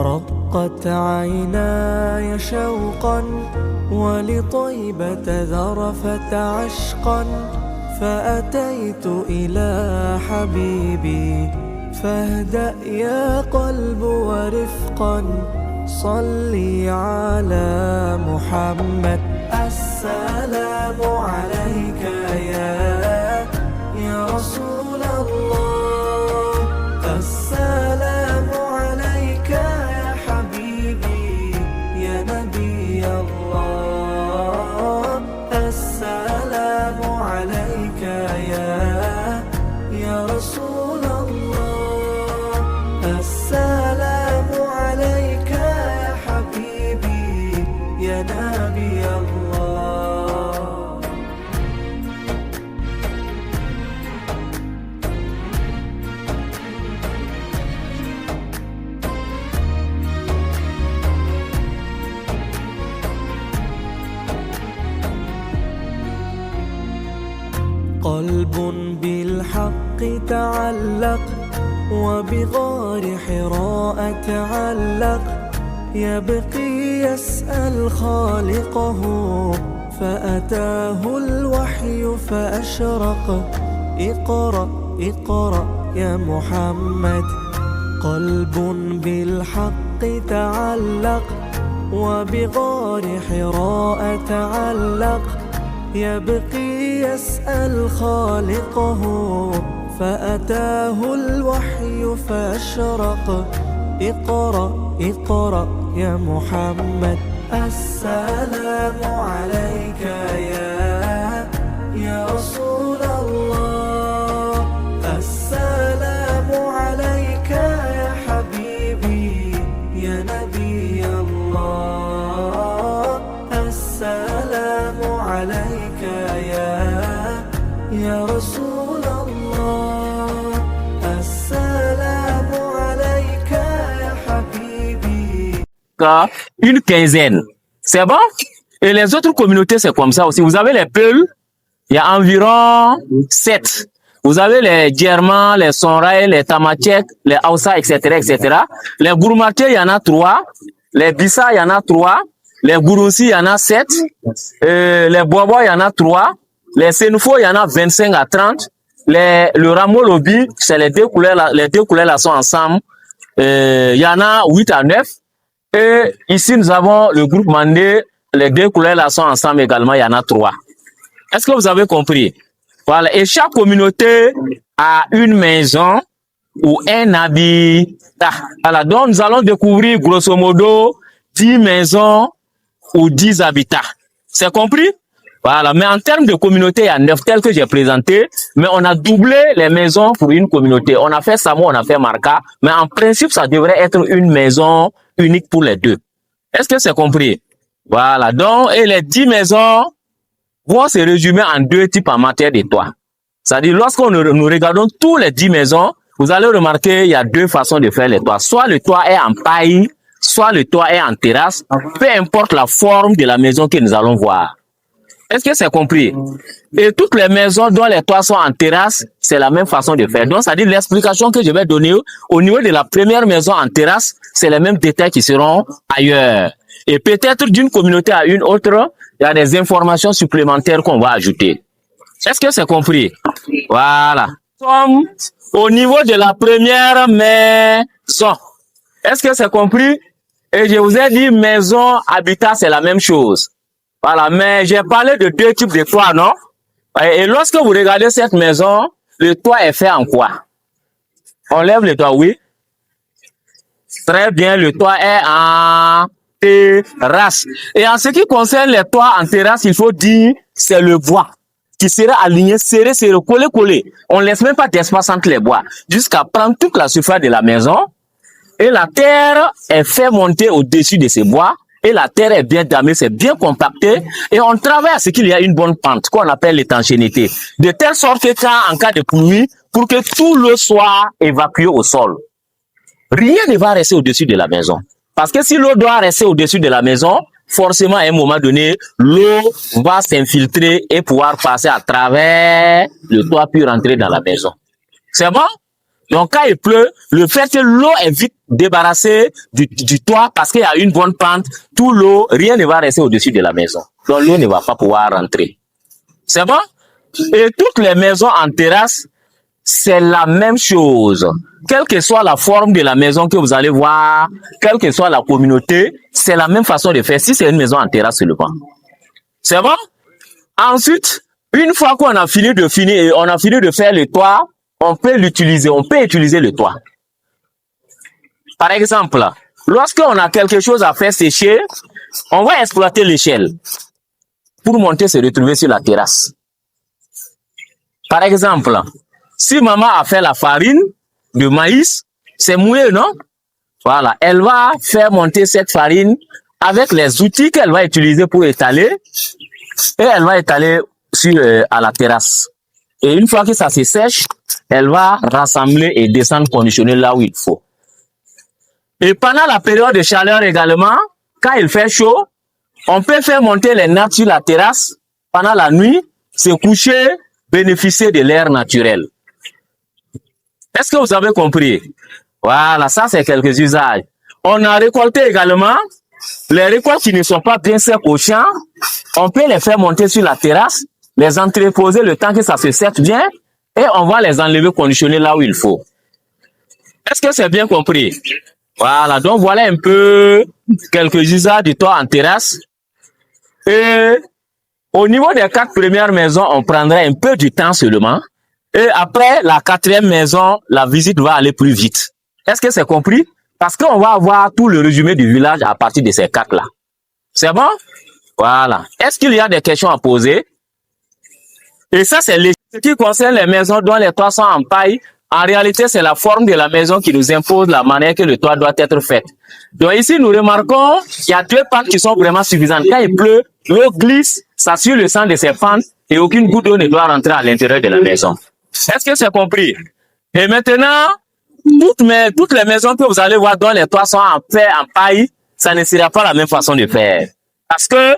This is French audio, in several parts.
رقت عيناي شوقا ولطيبة ذرفت عشقا فأتيت إلى حبيبي فاهدأ يا قلب ورفقا صلي على محمد. السلام عليك يا رسول الله، السلام عليك يا حبيبي يا نبي الله، السلام عليك يا رسول الله، السلام عليك يا حبيبي يا نبي الله. قلب بالحق تعلق وبغار حراء تعلق يبقي يسأل خالقه فأتاه الوحي فأشرق. اقرأ اقرأ يا محمد. قلب بالحق تعلق وبغار حراء تعلق يبقي يسأل خالقه فأتاه الوحي فأشرق. اقرأ اقرأ يا محمد. السلام عليك يا رسول الله، السلام عليك يا حبيبي يا نبي الله، السلام عليك يا رسول الله، السلام عليك يا حبيبي. Une quinzaine, c'est bon? Et les autres communautés, c'est comme ça aussi. Vous avez les Peuls, il y a environ 7. Vous avez les Djermans, les Sonrai, les Tamachek, les Hausa, etc., etc. Les Gourmaté, il y en a 3. Les Bissa, il y en a 3. Les Gouroussi, il y en a 7. Les Boabo, il y en a 3. Les Senufo, il y en a 25 à 30. Le Rameau Lobi, c'est les deux couleurs là sont ensemble. Il y en a 8 à 9. Et ici, nous avons le groupe Mandé. Les deux couleurs là sont ensemble également. Il y en a 3. Est-ce que vous avez compris? Voilà. Et chaque communauté a une maison ou un habitat. Voilà. Donc, nous allons découvrir grosso modo 10 maisons ou 10 habitats. C'est compris? Voilà. Mais en termes de communauté, il y a 9 tels que j'ai présenté. Mais on a doublé les maisons pour une communauté. On a fait Samo, on a fait Marca. Mais en principe, ça devrait être une maison unique pour les deux. Est-ce que c'est compris? Voilà. Donc, et les 10 maisons vont se résumer en 2 types en matière de toit. C'est-à-dire, lorsqu'on nous regardons tous les 10 maisons, vous allez remarquer, il y a 2 façons de faire les toits. Soit le toit est en paille, soit le toit est en terrasse, peu importe la forme de la maison que nous allons voir. Est-ce que c'est compris? Et toutes les maisons dont les toits sont en terrasse, c'est la même façon de faire. Donc, c'est-à-dire l'explication que je vais donner au niveau de la première maison en terrasse, c'est les mêmes détails qui seront ailleurs. Et peut-être d'une communauté à une autre, il y a des informations supplémentaires qu'on va ajouter. Est-ce que c'est compris? Voilà. Nous sommes au niveau de la première maison. Est-ce que c'est compris? Et je vous ai dit maison, habitat, c'est la même chose. Voilà, mais j'ai parlé de 2 types de toits, non? Et lorsque vous regardez cette maison, le toit est fait en quoi? On lève le toit, oui. Très bien, le toit est en terrasse. Et en ce qui concerne les toits en terrasse, il faut dire, c'est le bois qui sera aligné, serré, collé. On laisse même pas d'espace entre les bois, jusqu'à prendre toute la surface de la maison. Et la terre est fait monter au-dessus de ces bois. Et la terre est bien damée, c'est bien compacté. Et on travaille à ce qu'il y a une bonne pente, qu'on appelle l'étanchéité. De telle sorte que en cas de pluie, pour que tout l'eau soit évacué au sol. Rien ne va rester au-dessus de la maison. Parce que si l'eau doit rester au-dessus de la maison, forcément, à un moment donné, l'eau va s'infiltrer et pouvoir passer à travers le toit puis rentrer dans la maison. C'est bon? Donc, quand il pleut, le fait que l'eau est vite débarrassée du toit parce qu'il y a une bonne pente, tout l'eau, rien ne va rester au-dessus de la maison. Donc, l'eau ne va pas pouvoir rentrer. C'est bon? Et toutes les maisons en terrasse, c'est la même chose. Quelle que soit la forme de la maison que vous allez voir, quelle que soit la communauté, c'est la même façon de faire si c'est une maison en terrasse seulement. C'est bon? Ensuite, une fois qu'on a fini de faire le toit, on peut utiliser le toit. Par exemple, lorsqu'on a quelque chose à faire sécher, on va exploiter l'échelle pour monter se retrouver sur la terrasse. Par exemple, si maman a fait la farine de maïs, c'est mouillé, non? Voilà, elle va faire monter cette farine avec les outils qu'elle va utiliser pour étaler, et elle va étaler à la terrasse. Et une fois que ça se sèche, elle va rassembler et descendre conditionner là où il faut. Et pendant la période de chaleur également, quand il fait chaud, on peut faire monter les nattes sur la terrasse pendant la nuit, se coucher, bénéficier de l'air naturel. Est-ce que vous avez compris? Voilà, ça c'est quelques usages. On a récolté également les récoltes qui ne sont pas bien secs au champ. On peut les faire monter sur la terrasse, les entreposer le temps que ça se sèche bien et on va les enlever conditionner là où il faut. Est-ce que c'est bien compris? Voilà, donc voilà un peu quelques usages du toit en terrasse. Et au niveau des 4 premières maisons, on prendrait un peu du temps seulement. Et après la 4e maison, la visite va aller plus vite. Est-ce que c'est compris? Parce qu'on va avoir tout le résumé du village à partir de ces 4 là. C'est bon? Voilà. Est-ce qu'il y a des questions à poser? Et ça, c'est ce qui concerne les maisons dont les toits sont en paille. En réalité, c'est la forme de la maison qui nous impose la manière que le toit doit être fait. Donc ici, nous remarquons qu'il y a 2 pentes qui sont vraiment suffisantes. Quand il pleut, l'eau glisse, ça suit le sang de ces pentes et aucune goutte d'eau ne doit rentrer à l'intérieur de la maison. Est-ce que c'est compris? Et maintenant, toutes les maisons que vous allez voir dont les toits sont en paille, ça ne sera pas la même façon de faire. Parce que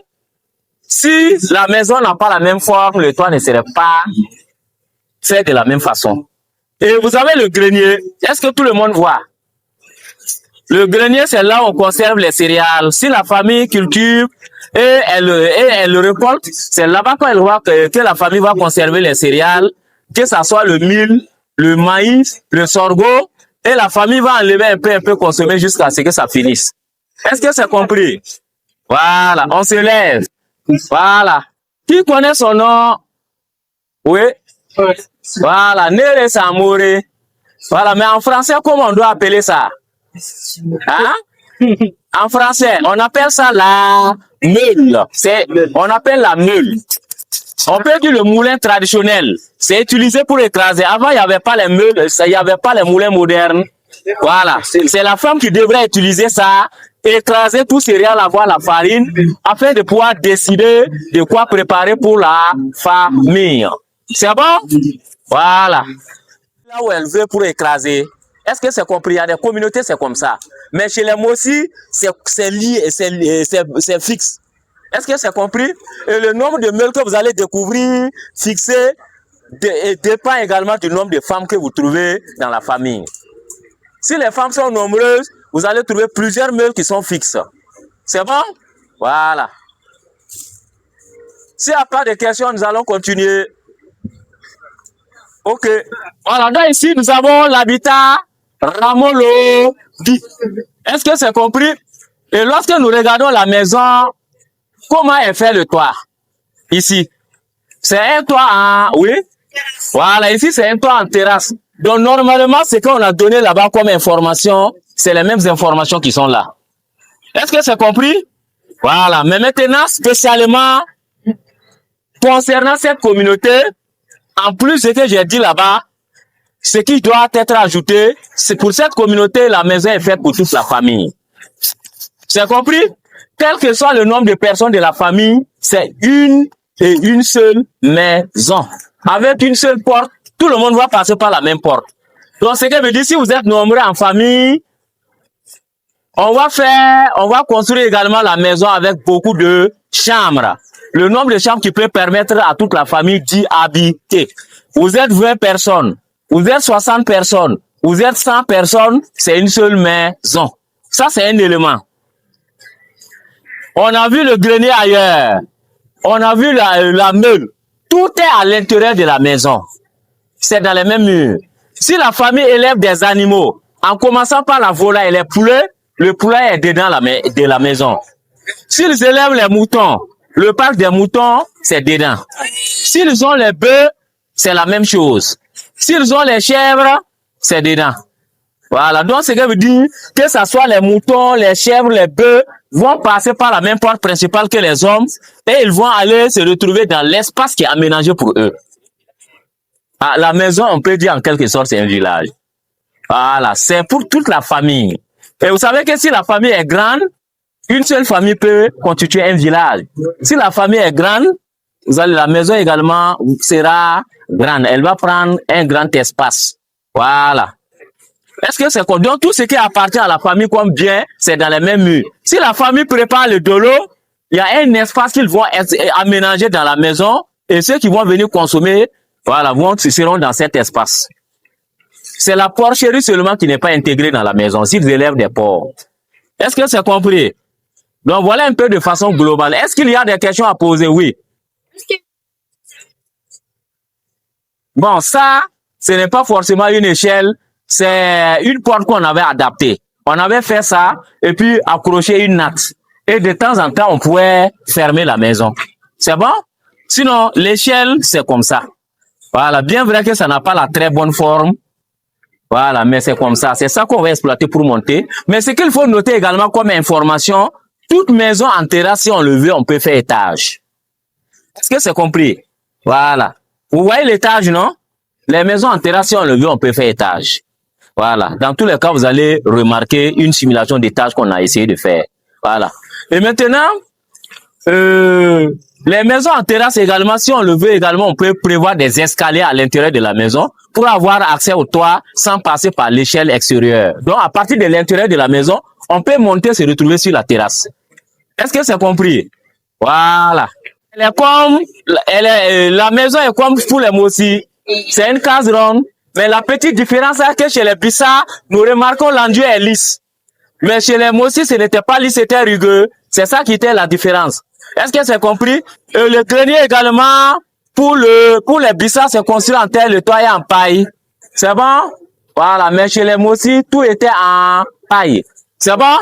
si la maison n'a pas la même forme, le toit ne serait pas fait de la même façon. Et vous avez le grenier. Est-ce que tout le monde voit? Le grenier, c'est là où on conserve les céréales. Si la famille cultive et elle le récolte, c'est là-bas qu'on voit que la famille va conserver les céréales, que ça soit le mil, le maïs, le sorgho, et la famille va enlever un peu consommer jusqu'à ce que ça finisse. Est-ce que c'est compris? Voilà, on se lève. Voilà. Qui connaît son nom? Oui. Voilà, Nere Samore. Voilà, mais en français, comment on doit appeler ça? Hein? En français, on appelle ça la meule. On appelle la meule. On peut dire le moulin traditionnel. C'est utilisé pour écraser. Avant, il n'y avait pas les meules, il n'y avait pas les moulins modernes. Voilà. C'est la femme qui devrait utiliser ça, écraser tout céréales, avoir la farine, afin de pouvoir décider de quoi préparer pour la famille. C'est bon? Voilà. Là où elle veut pour écraser. Est-ce que c'est compris? Il y a des communautés, c'est comme ça. Mais chez les Mossi, c'est lié, c'est fixe. Est-ce que c'est compris? Et le nombre de meules que vous allez découvrir, fixer, dépend également du nombre de femmes que vous trouvez dans la famille. Si les femmes sont nombreuses, vous allez trouver plusieurs meules qui sont fixes. C'est bon? Voilà. S'il n'y a pas de questions, nous allons continuer. Ok. Voilà, donc ici, nous avons l'habitat Ramolo dit. Est-ce que c'est compris? Et lorsque nous regardons la maison, comment est fait le toit? Ici. C'est un toit en... Oui? Voilà, ici, c'est un toit en terrasse. Donc, normalement, ce qu'on a donné là-bas comme information, c'est les mêmes informations qui sont là. Est-ce que c'est compris? Voilà. Mais maintenant, spécialement, concernant cette communauté, en plus de ce que j'ai dit là-bas, ce qui doit être ajouté, c'est pour cette communauté, la maison est faite pour toute la famille. C'est compris? Quel que soit le nombre de personnes de la famille, c'est une et une seule maison. Avec une seule porte, tout le monde va passer par la même porte. Donc, ce que veut dire, si vous êtes nombreux en famille, on va construire également la maison avec beaucoup de chambres. Le nombre de chambres qui peut permettre à toute la famille d'y habiter. Vous êtes 20 personnes, vous êtes 60 personnes, Vous êtes 100 personnes, c'est une seule maison. Ça, c'est un élément. On a vu le grenier ailleurs. On a vu la meule. Tout est à l'intérieur de la maison. C'est dans les mêmes murs. Si la famille élève des animaux, en commençant par la volaille et les poulets, le poulet est dedans de la maison. S'ils élèvent les moutons, le parc des moutons, c'est dedans. S'ils ont les bœufs, c'est la même chose. S'ils ont les chèvres, c'est dedans. Voilà. Donc, ce qui veut dire que ce soit les moutons, les chèvres, les bœufs, vont passer par la même porte principale que les hommes et ils vont aller se retrouver dans l'espace qui est aménagé pour eux. Ah, la maison, on peut dire en quelque sorte, c'est un village. Voilà. C'est pour toute la famille. Et vous savez que si la famille est grande, une seule famille peut constituer un village. Si la famille est grande, la maison également sera grande. Elle va prendre un grand espace. Voilà. Est-ce que c'est quoi? Donc, tout ce qui appartient à la famille comme bien, c'est dans les mêmes murs. Si la famille prépare le dolo, il y a un espace qu'ils vont aménager dans la maison et ceux qui vont venir consommer, voilà, seront dans cet espace. C'est la porcherie seulement qui n'est pas intégrée dans la maison, s'ils élèvent des porcs. Est-ce que c'est compris? Donc, voilà un peu de façon globale. Est-ce qu'il y a des questions à poser? Oui. Bon, ça, ce n'est pas forcément une échelle, c'est une porte qu'on avait adaptée. On avait fait ça et puis accroché une natte. Et de temps en temps, on pouvait fermer la maison. C'est bon? Sinon, l'échelle, c'est comme ça. Voilà, bien vrai que ça n'a pas la très bonne forme. Voilà, mais c'est comme ça. C'est ça qu'on va exploiter pour monter. Mais ce qu'il faut noter également comme information, toute maison en terrasse, si on le veut, on peut faire étage. Est-ce que c'est compris? Voilà. Vous voyez l'étage, non? Les maisons en terrasse, si on le veut, on peut faire étage. Voilà. Dans tous les cas, vous allez remarquer une simulation d'étage qu'on a essayé de faire. Voilà. Et maintenant, les maisons en terrasse également, si on le veut également, on peut prévoir des escaliers à l'intérieur de la maison pour avoir accès au toit sans passer par l'échelle extérieure. Donc, à partir de l'intérieur de la maison, on peut monter, se retrouver sur la terrasse. Est-ce que c'est compris? Voilà. Elle est comme, la maison est comme pour les Mossi. C'est une case ronde. Mais la petite différence est que chez les Bissa, nous remarquons l'enduit est lisse. Mais chez les Mossi, ce n'était pas lisse, c'était rugueux. C'est ça qui était la différence. Est-ce que c'est compris? Et le grenier également, pour les Bissa, c'est construit en terre, le toit est en paille. C'est bon? Voilà. Mais chez les Mossi, tout était en paille. C'est bon?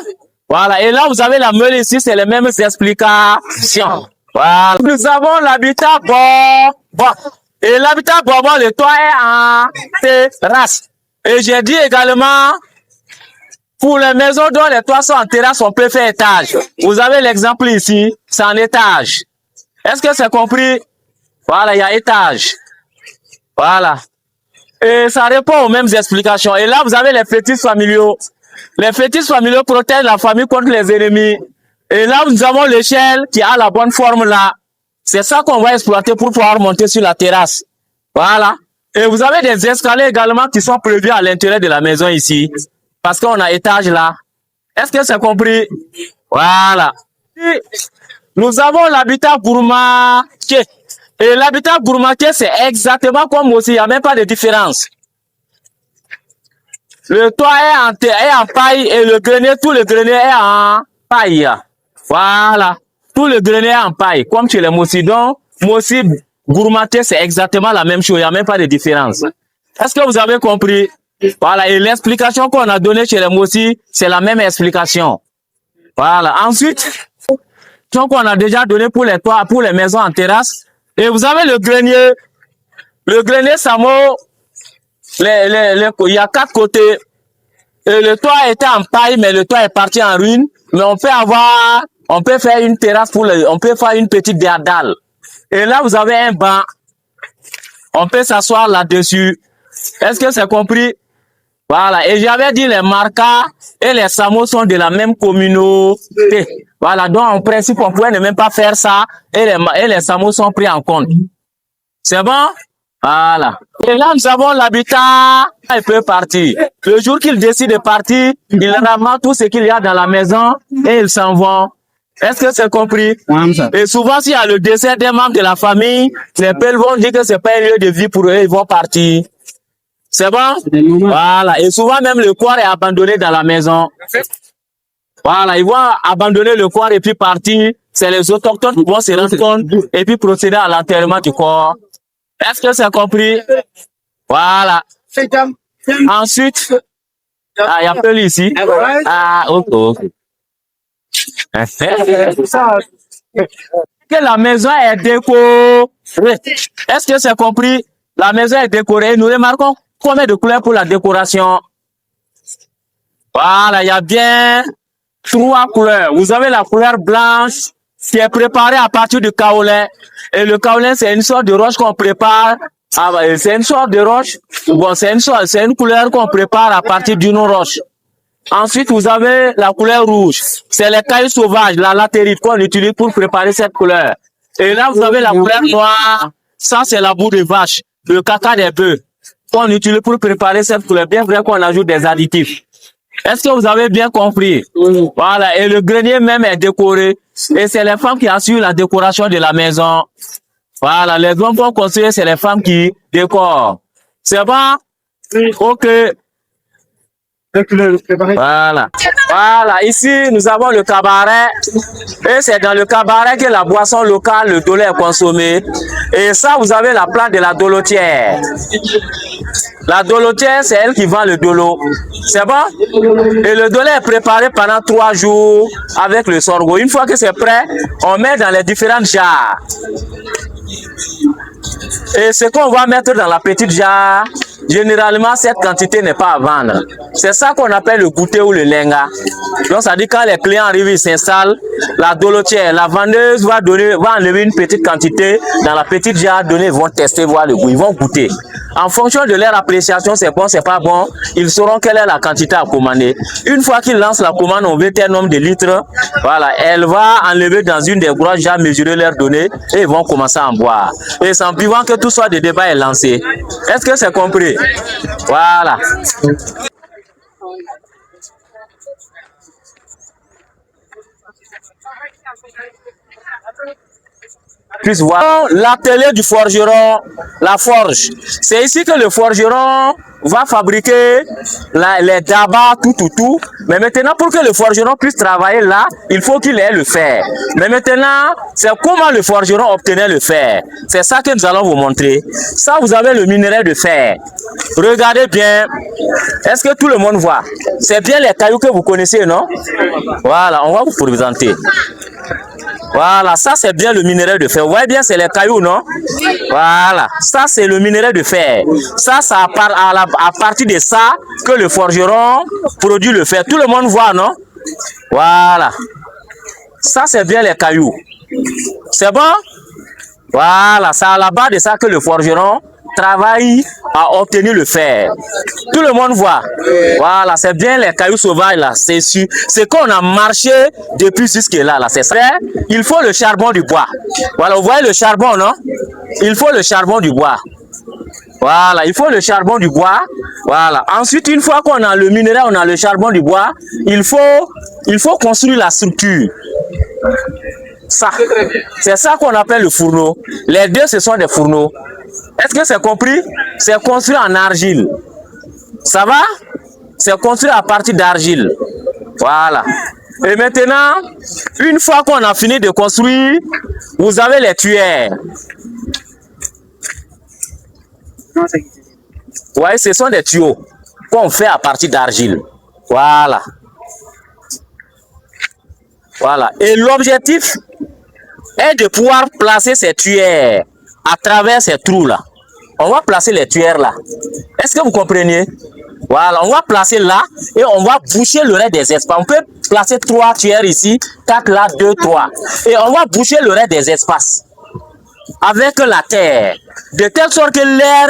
Voilà. Et là, vous avez la meule ici, c'est les mêmes explications. Voilà. Nous avons l'habitat bon. Et l'habitat bon, le toit est en terrasse. Et j'ai dit également, pour les maisons dont les toits sont en terrasse, on peut faire étage. Vous avez l'exemple ici, c'est en étage. Est-ce que c'est compris? Voilà, il y a étage. Voilà. Et ça répond aux mêmes explications. Et là, vous avez les fétiches familiaux. Les fétiches familiaux protègent la famille contre les ennemis. Et là, nous avons l'échelle qui a la bonne forme là. C'est ça qu'on va exploiter pour pouvoir monter sur la terrasse. Voilà. Et vous avez des escaliers également qui sont prévus à l'intérieur de la maison ici. Parce qu'on a étage là. Est-ce que c'est compris? Voilà. Et nous avons l'habitat gourmatier. Et l'habitat gourmatier, c'est exactement comme aussi. Il n'y a même pas de différence. Le toit est en paille et le grenier, tout le grenier est en paille. Voilà. Tout le grenier est en paille. Comme chez les Mossi. Donc, Mossi gourmatier, c'est exactement la même chose. Il n'y a même pas de différence. Est-ce que vous avez compris? Voilà. Et l'explication qu'on a donnée chez les Mossi, c'est la même explication. Voilà. Ensuite, donc on a déjà donné pour les toits, pour les maisons en terrasse. Et vous avez le grenier. Le grenier Samo, il y a 4 côtés. Et le toit était en paille, mais le toit est parti en ruine. Mais on peut faire une terrasse on peut faire une petite dalle. Et là, vous avez un banc. On peut s'asseoir là-dessus. Est-ce que c'est compris? Voilà. Et j'avais dit les Marcas et les Samo sont de la même communauté. Voilà. Donc, en principe, on pouvait ne même pas faire ça. Et les Samo sont pris en compte. C'est bon? Voilà. Et là, nous avons l'habitat. Il peut partir. Le jour qu'il décide de partir, il ramasse tout ce qu'il y a dans la maison et ils s'en vont. Est-ce que c'est compris? Et souvent, s'il y a le décès des membres de la famille, les pères vont dire que c'est pas un lieu de vie pour eux, ils vont partir. C'est bon? Voilà. Et souvent même le corps est abandonné dans la maison. Voilà, ils vont abandonner le corps et puis partir. C'est les autochtones qui vont se rendre compte et puis procéder à l'enterrement du corps. Est-ce que c'est compris? Voilà. Ensuite, il y a peu ici. Ah, ok. Que la maison est décorée. Est-ce que c'est compris? La maison est décorée. Nous remarquons combien de couleurs pour la décoration. Voilà, il y a bien 3 couleurs. Vous avez la couleur blanche qui est préparée à partir du kaolin. Et le kaolin, c'est une sorte de roche qu'on prépare. C'est une sorte de roche. Bon, c'est une couleur qu'on prépare à partir d'une roche. Ensuite, vous avez la couleur rouge. C'est les cailloux sauvages, la latérite qu'on utilise pour préparer cette couleur. Et là, vous avez la couleur noire. Ça, c'est la boue de vache, le caca des bœufs qu'on utilise pour préparer cette couleur. Bien vrai qu'on ajoute des additifs. Est-ce que vous avez bien compris? Voilà. Et le grenier même est décoré. Et c'est les femmes qui assurent la décoration de la maison. Voilà. Les hommes vont construire, c'est les femmes qui décorent. C'est bon? Ok. Voilà. Voilà. Ici, nous avons le cabaret. Et c'est dans le cabaret que la boisson locale, le dolo est consommé. Et ça, vous avez la place de la dolotière. La dolotière, c'est elle qui vend le dolo. C'est bon? Et le dolo est préparé pendant 3 jours avec le sorgho. Une fois que c'est prêt, on met dans les différentes jarres. Et ce qu'on va mettre dans la petite jarre, généralement, cette quantité n'est pas à vendre. C'est ça qu'on appelle le goûter ou le lenga. Donc, ça dit quand les clients arrivent, ils s'installent, la dolotière, la vendeuse va enlever une petite quantité dans la petite jarre, ils vont tester, voir le goût, ils vont goûter. En fonction de leur appréciation, c'est bon, c'est pas bon, ils sauront quelle est la quantité à commander. Une fois qu'ils lancent la commande, on veut tel nombre de litres, voilà, elle va enlever dans une des grosses jarres, mesurer leurs données et ils vont commencer à en boire. Et c'est en buvant que tout soit de débat est lancé. Est-ce que c'est compris? Voilà. Puisse voir l'atelier du forgeron, la forge. C'est ici que le forgeron va fabriquer les dabas, tout. Mais maintenant, pour que le forgeron puisse travailler là, il faut qu'il ait le fer. Mais maintenant, c'est comment le forgeron obtenait le fer. C'est ça que nous allons vous montrer. Ça, vous avez le minerai de fer. Regardez bien. Est-ce que tout le monde voit? C'est bien les cailloux que vous connaissez, non? Voilà, on va vous présenter. Voilà, ça c'est bien le minerai de fer. Vous voyez bien, c'est les cailloux, non? Voilà, ça c'est le minerai de fer. Ça, à partir de ça que le forgeron produit le fer. Tout le monde voit, non? Voilà. Ça c'est bien les cailloux. C'est bon? Voilà, c'est à la base de ça que le forgeron travaille à obtenir le fer. Tout le monde voit. Voilà, c'est bien les cailloux sauvages là. C'est sûr. C'est qu'on a marché depuis jusque là. C'est ça. Il faut le charbon du bois. Voilà, vous voyez le charbon, non? Il faut le charbon du bois. Voilà, il faut le charbon du bois. Voilà. Ensuite, une fois qu'on a le minerai, on a le charbon du bois, il faut construire la structure. Ça, c'est ça qu'on appelle le fourneau. Les deux, ce sont des fourneaux. Est-ce que c'est compris? C'est construit en argile. Ça va? C'est construit à partir d'argile. Voilà. Et maintenant, une fois qu'on a fini de construire, vous avez les tuyères. Ouais, ce sont des tuyaux qu'on fait à partir d'argile. Voilà. Voilà. Et l'objectif est de pouvoir placer ces tuyères à travers ces trous-là. On va placer les tuyères là. Est-ce que vous comprenez? Voilà, on va placer là et on va boucher le reste des espaces. On peut placer 3 tuyères ici, 4 là, 2, 3. Et on va boucher le reste des espaces avec la terre, de telle sorte que l'air,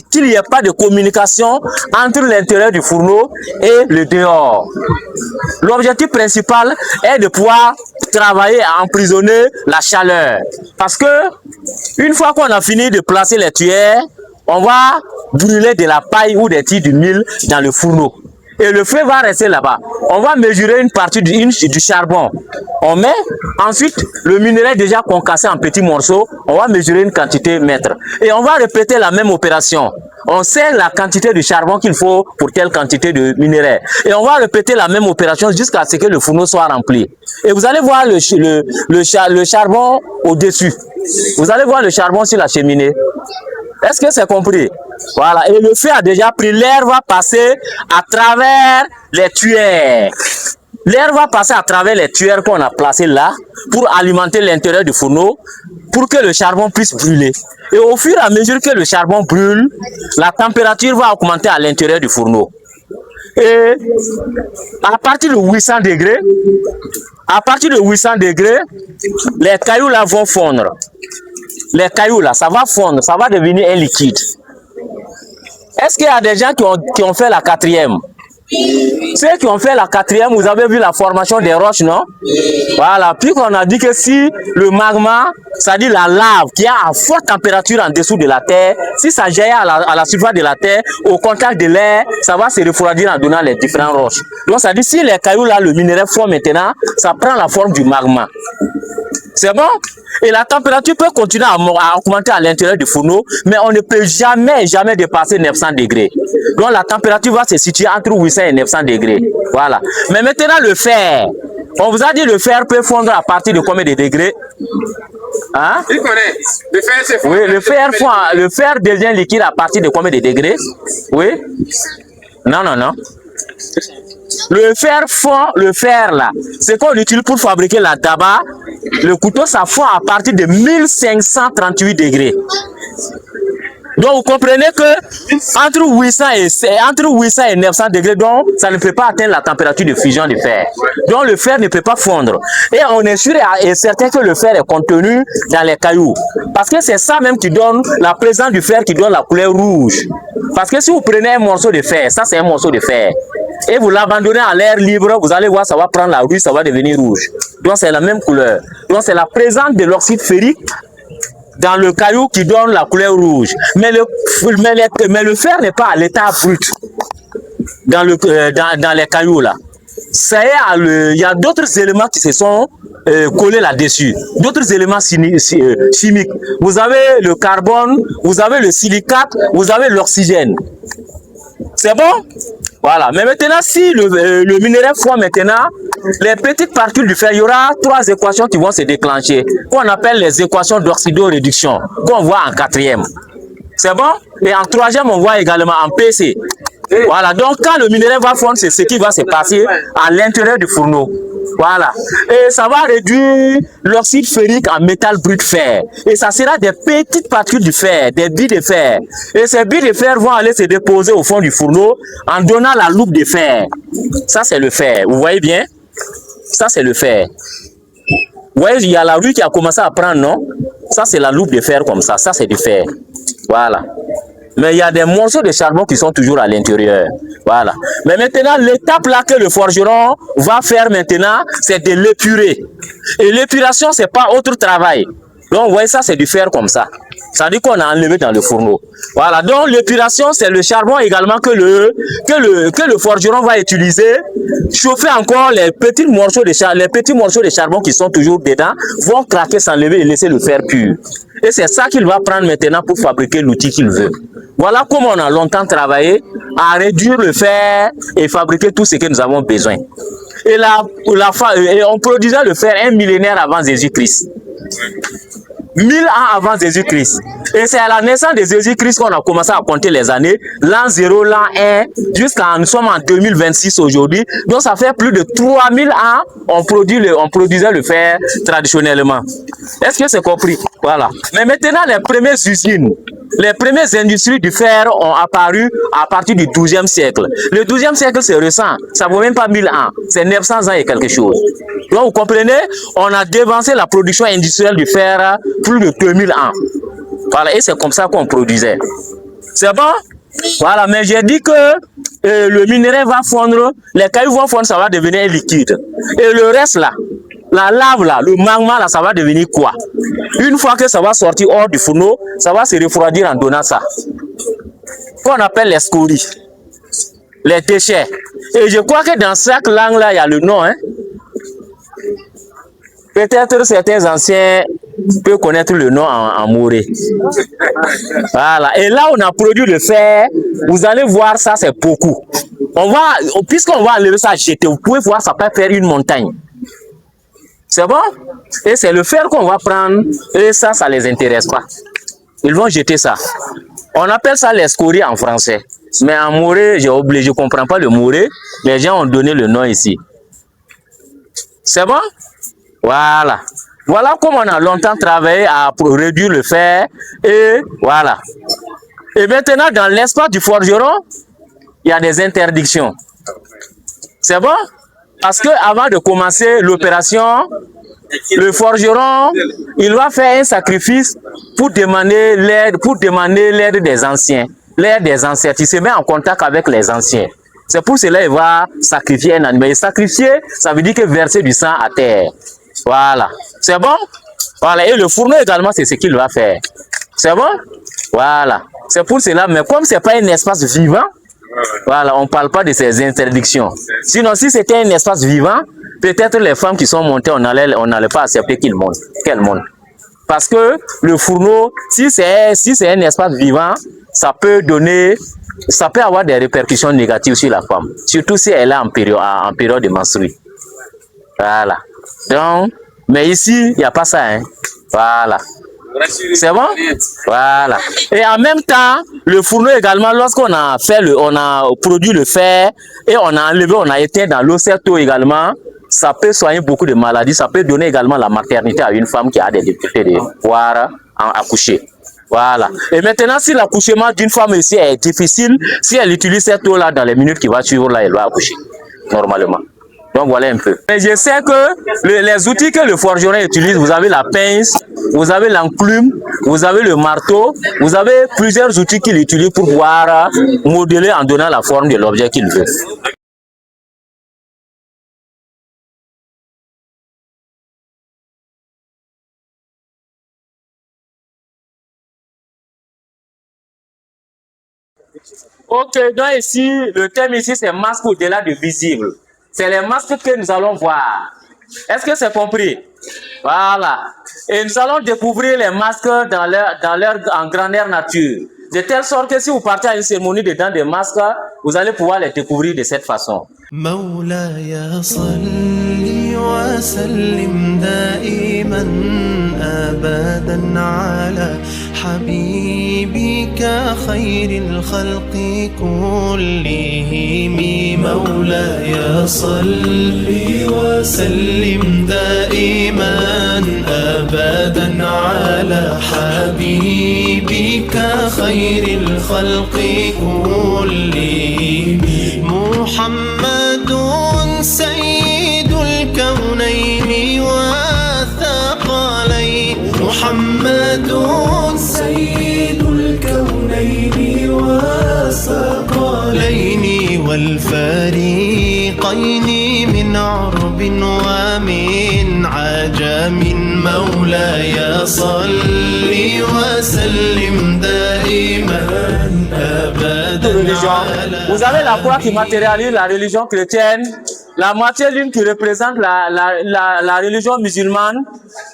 qu'il n'y ait pas de communication entre l'intérieur du fourneau et le dehors. L'objectif principal est de pouvoir travailler à emprisonner la chaleur. Parce que une fois qu'on a fini de placer les tuyères, on va brûler de la paille ou des tiges d'huile dans le fourneau. et le feu va rester là-bas. On va mesurer une partie du charbon. On met, ensuite, le minerai déjà concassé en petits morceaux, on va mesurer une quantité mètre. Et on va répéter la même opération. On sait la quantité de charbon qu'il faut pour telle quantité de minerai. Et on va répéter la même opération jusqu'à ce que le fourneau soit rempli. Et vous allez voir le charbon au-dessus. Vous allez voir le charbon sur la cheminée. Est-ce que c'est compris? Voilà. Et le feu a déjà pris. L'air va passer à travers les tuyères. L'air va passer à travers les tuyères qu'on a placées là pour alimenter l'intérieur du fourneau pour que le charbon puisse brûler. Et au fur et à mesure que le charbon brûle, la température va augmenter à l'intérieur du fourneau. Et à partir de 800 degrés, les cailloux là vont fondre. Les cailloux là, ça va fondre, ça va devenir un liquide. Est-ce qu'il y a des gens qui ont fait la 4e? Ceux qui ont fait la 4e, vous avez vu la formation des roches, non? Voilà. Puis on a dit que si le magma, c'est-à-dire la lave qui est à forte température en dessous de la terre, si ça jaillit à la surface de la terre, au contact de l'air, ça va se refroidir en donnant les différentes roches. Donc ça dit si les cailloux là, le minerai fond maintenant, ça prend la forme du magma. C'est bon? Et la température peut continuer à augmenter à l'intérieur du fourneau, mais on ne peut jamais dépasser 900 degrés. Donc la température va se situer entre 800 et 900 degrés. Voilà. Mais maintenant le fer. On vous a dit le fer peut fondre à partir de combien de degrés? Hein? Il connaît. Le fer, c'est fond. Oui, le fer devient liquide à partir de combien de degrés? Oui? Non. Le fer fond, le fer là, c'est qu'on utilise pour fabriquer la tabac. Le couteau, ça fond à partir de 1538 degrés. Donc vous comprenez que entre 800 et 900 degrés, donc ça ne peut pas atteindre la température de fusion du fer. Donc le fer ne peut pas fondre. Et on est sûr et certain que le fer est contenu dans les cailloux. Parce que c'est ça même qui donne la présence du fer qui donne la couleur rouge. Parce que si vous prenez un morceau de fer, ça c'est un morceau de fer, et vous l'abandonnez à l'air libre, vous allez voir, ça va prendre la rouge, ça va devenir rouge. Donc c'est la même couleur. Donc c'est la présence de l'oxyde ferrique dans le caillou qui donne la couleur rouge. Mais le fer n'est pas à l'état brut dans les cailloux là. Il y a d'autres éléments qui se sont collés là-dessus. D'autres éléments chimiques. Vous avez le carbone, vous avez le silicate, vous avez l'oxygène. C'est bon? Voilà. Mais maintenant, si le minerai fond maintenant, les petites particules du fer, il y aura 3 équations qui vont se déclencher, qu'on appelle les équations d'oxydoréduction, qu'on voit en 4e. C'est bon? Et en 3e, on voit également en PC. Voilà. Donc, quand le minerai va fondre, c'est ce qui va se passer à l'intérieur du fourneau. Voilà. Et ça va réduire l'oxyde ferrique en métal brut fer. Et ça sera des petites particules du fer, des billes de fer. Et ces billes de fer vont aller se déposer au fond du fourneau en donnant la loupe de fer. Ça, c'est le fer. Vous voyez bien? Ça, c'est le fer. Vous voyez, il y a la rue qui a commencé à prendre, non? Ça, c'est la loupe de fer comme ça. Ça, c'est du fer. Voilà. Mais il y a des morceaux de charbon qui sont toujours à l'intérieur. Voilà. Mais maintenant, l'étape là que le forgeron va faire maintenant, c'est de l'épurer. Et l'épuration, c'est pas autre travail. Donc, vous voyez, ça, c'est du fer comme ça. Ça dit qu'on a enlevé dans le fourneau. Voilà. Donc, l'épuration, c'est le charbon également que le forgeron va utiliser. Chauffer encore les petits morceaux de charbon qui sont toujours dedans, vont craquer, s'enlever et laisser le fer pur. Et c'est ça qu'il va prendre maintenant pour fabriquer l'outil qu'il veut. Voilà comment on a longtemps travaillé à réduire le fer et fabriquer tout ce que nous avons besoin. Et on produisait le fer 1 millénaire avant Jésus-Christ. 1000 ans avant Jésus-Christ. Et c'est à la naissance de Jésus-Christ qu'on a commencé à compter les années. L'an 0, l'an 1, jusqu'à nous sommes en 2026 aujourd'hui. Donc ça fait plus de 3000 ans on produisait le fer traditionnellement. Est-ce que c'est compris? Voilà. Mais maintenant, les premières usines, les premières industries du fer ont apparu à partir du 12e siècle. Le 12e siècle, c'est récent. Ça ne vaut même pas 1000 ans. C'est 900 ans et quelque chose. Donc, vous comprenez, on a dévancé la production industrielle du fer plus de 2000 ans. Voilà, et c'est comme ça qu'on produisait. C'est bon? Voilà, mais j'ai dit que le minerai va fondre, les cailloux vont fondre, ça va devenir liquide. Et le reste là, la lave là, le magma là, ça va devenir quoi? Une fois que ça va sortir hors du fourneau, ça va se refroidir en donnant ça. Qu'on appelle les scories. les déchets. Et je crois que dans chaque langue-là, il y a le nom. Hein. Peut-être certains anciens peuvent connaître le nom en moré. Voilà. Et là, on a produit le fer. Vous allez voir, ça, c'est beaucoup. Puisqu'on va enlever ça, jeter, vous pouvez voir, ça peut faire une montagne. C'est bon? Et c'est le fer qu'on va prendre. Et ça, ça les intéresse pas. Ils vont jeter ça. On appelle ça les scories en français. Mais en moré, j'ai oublié, je comprends pas le moré. Les gens ont donné le nom ici. C'est bon? Voilà. Voilà comment on a longtemps travaillé à réduire le fer. Et voilà. Et maintenant, dans l'espace du forgeron, il y a des interdictions. C'est bon? Parce que avant de commencer l'opération, le forgeron, il va faire un sacrifice pour demander l'aide des anciens. L'aide des anciens. Il se met en contact avec les anciens. C'est pour cela qu'il va sacrifier un animal. Et sacrifier, ça veut dire que verser du sang à terre. Voilà. C'est bon? Voilà. Et le fourneau également, c'est ce qu'il va faire. C'est bon? Voilà. C'est pour cela. Mais comme ce n'est pas un espace vivant, voilà, on ne parle pas de ces interdictions. Sinon, si c'était un espace vivant, peut-être les femmes qui sont montées, on n'allait pas accepter qu'elles montent. Parce que le fourneau, si c'est un espace vivant, ça peut avoir des répercussions négatives sur la femme. Surtout si elle est en période de menstrues. Voilà. Donc, mais ici, il n'y a pas ça, hein. Voilà. C'est bon? Voilà. Et en même temps, le fourneau également, lorsqu'on a produit le fer et on a enlevé, on a éteint dans l'eau cette eau également, ça peut soigner beaucoup de maladies, ça peut donner également la maternité à une femme qui a des difficultés de pouvoir accoucher. Voilà. Et maintenant, si l'accouchement d'une femme ici est difficile, si elle utilise cette eau-là dans les minutes qui vont suivre, là, elle va accoucher, normalement. Donc voilà un peu. Et je sais que les outils que le forgeron utilise, vous avez la pince, vous avez l'enclume, vous avez le marteau, vous avez plusieurs outils qu'il utilise pour pouvoir modeler en donnant la forme de l'objet qu'il veut. Ok, donc ici, le thème ici, c'est masque au-delà du visible. C'est les masques que nous allons voir. Est-ce que c'est compris? Voilà. Et nous allons découvrir les masques en grandeur nature. De telle sorte que si vous partez à une cérémonie dedans des masques, vous allez pouvoir les découvrir de cette façon. مولاي صل وسلم دائما أبدا على حبيبك خير الخلق كلهم مولاي صل وسلم دائما أبدا على حبيبك خير الخلق كلهم محمد سيد الكونين والثقلين محمد سيد الكونين والثقلين والفريقين من عرب ومن عجم مولاي صل وسلم دائما أبدا. Vous avez la croix qui matérialise la religion chrétienne, la moitié lune qui représente la religion musulmane,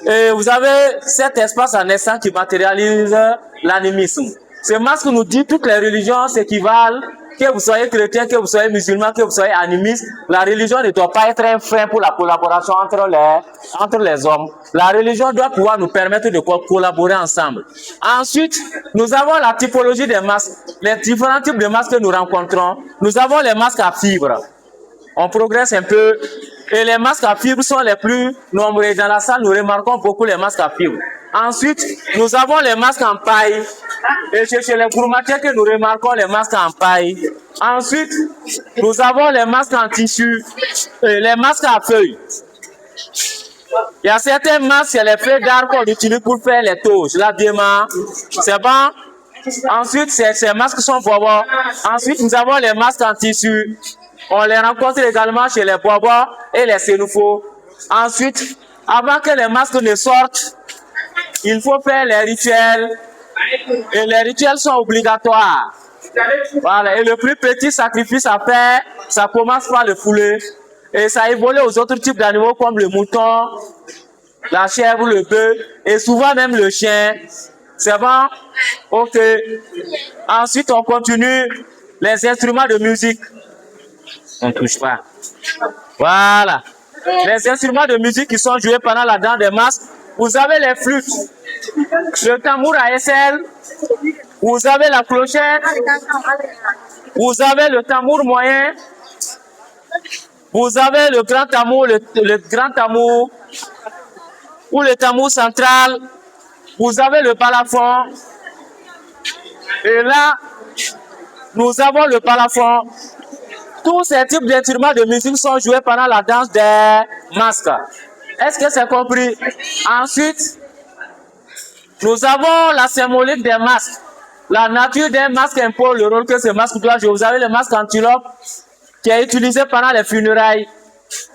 et vous avez cet espace en naissant qui matérialise l'animisme. Ce masque nous dit que toutes les religions s'équivalent, que vous soyez chrétien, que vous soyez musulman, que vous soyez animiste, la religion ne doit pas être un frein pour la collaboration entre les hommes. La religion doit pouvoir nous permettre de collaborer ensemble. Ensuite, nous avons la typologie des masques, les différents types de masques que nous rencontrons. Nous avons les masques à fibres. On progresse un peu. Et les masques à fibres sont les plus nombreux. Dans la salle, nous remarquons beaucoup les masques à fibres. Ensuite, nous avons les masques en paille. Et chez les gourmatiers que nous remarquons les masques en paille. Ensuite, nous avons les masques en tissu et les masques à feuilles. Il y a certains masques, c'est les feuilles d'arbre qu'on utilise pour faire les touches, l'habillement. C'est bon? Ensuite, ces masques sont bobos. Ensuite, nous avons les masques en tissu. On les rencontre également chez les bobos et les sénoufos. Ensuite, avant que les masques ne sortent, il faut faire les rituels. Et les rituels sont obligatoires. Voilà, et le plus petit sacrifice à faire, ça commence par le poulet. Et ça évolue aux autres types d'animaux comme le mouton, la chèvre, le bœuf, et souvent même le chien. C'est bon? Ok. Ensuite, on continue les instruments de musique. On ne touche pas. Voilà. Les instruments de musique qui sont joués pendant la danse des masques. Vous avez les flûtes, le tambour à aisselle, vous avez la clochette, vous avez le tambour moyen, vous avez le grand tambour, le grand tambour, ou le tambour central, vous avez le balafon. Et là, nous avons le balafon. Tous ces types d'instruments de musique sont joués pendant la danse des masques. Est-ce que c'est compris? Ensuite, nous avons la symbolique des masques. La nature des masques impose le rôle que ce masque doit jouer. Vous avez le masque antilope qui est utilisé pendant les funérailles.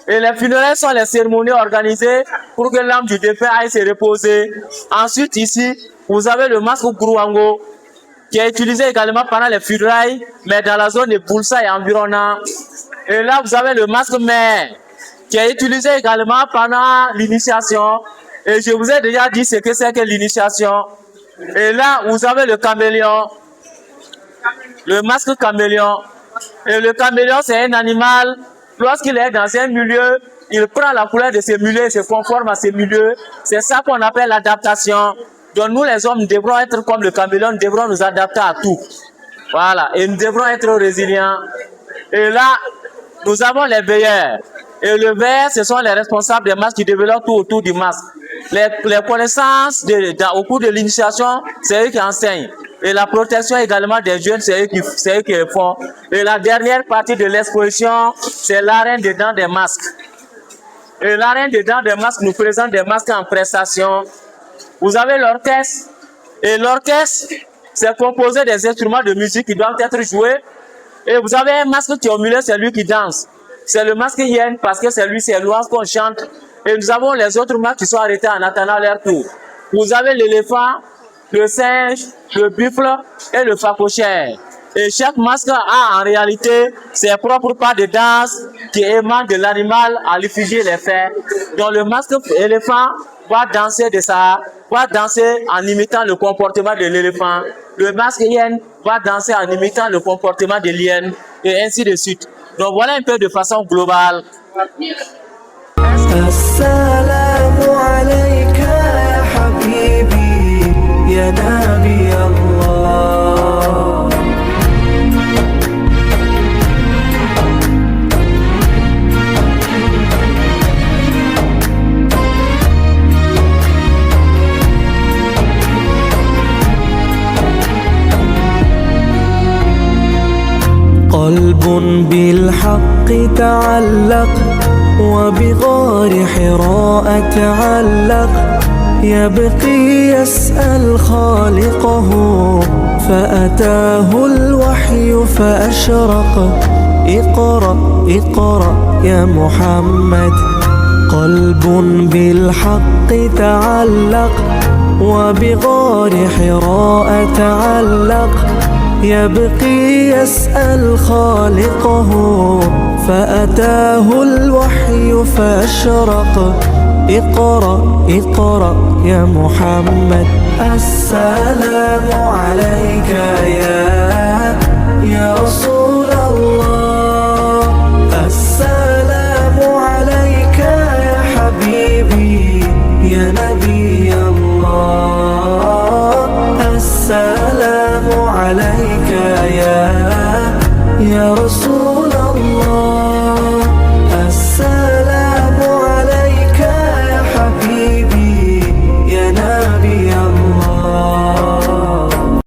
Et les funérailles sont les cérémonies organisées pour que l'âme du défunt aille se reposer. Ensuite, ici, vous avez le masque Grouango qui est utilisé également pendant les funérailles, mais dans la zone de Boulsa et environnant. Et là, vous avez le masque mère qui est utilisé également pendant l'initiation. Et je vous ai déjà dit ce que c'est que l'initiation. Et là, vous avez le caméléon, le masque caméléon. Et le caméléon, c'est un animal, lorsqu'il est dans un milieu, il prend la couleur de ce milieu et se conforme à ce milieu. C'est ça qu'on appelle l'adaptation. Donc nous, les hommes, nous devrons être comme le caméléon, nous devrons nous adapter à tout. Voilà, et nous devrons être résilients. Et là, nous avons les veilleurs. Et le veilleur, ce sont les responsables des masques qui développent tout autour du masque. Les connaissances au cours de l'initiation, c'est eux qui enseignent. Et la protection également des jeunes, c'est eux qui le font. Et la dernière partie de l'exposition, c'est l'arène dedans des masques. Et l'arène dedans des masques nous présente des masques en prestation. Vous avez l'orchestre. Et l'orchestre, c'est composé des instruments de musique qui doivent être joués. Et vous avez un masque qui est au milieu, c'est lui qui danse. C'est le masque yen parce que c'est lui, c'est louange qu'on chante. Et nous avons les autres masques qui sont arrêtés en attendant leur tour. Vous avez l'éléphant, le singe, le buffle et le phacochère. Et chaque masque a en réalité ses propres pas de danse qui émanent de l'animal à l'effigie les faire. Donc le masque éléphant va danser en imitant le comportement de l'éléphant. Le masque hyène va danser en imitant le comportement de l'hyène et ainsi de suite. Donc voilà un peu de façon globale. Assalamu alayka ya habibi ya nabi Allah. قلب بالحق تعلق وبغار حراء تعلق يبقي يسأل خالقه فأتاه الوحي فأشرق اقرأ اقرأ يا محمد قلب بالحق تعلق وبغار حراء تعلق يبقي يسأل خالقه فأتاه الوحي فأشرق اقرأ اقرأ يا محمد السلام عليك يا رسول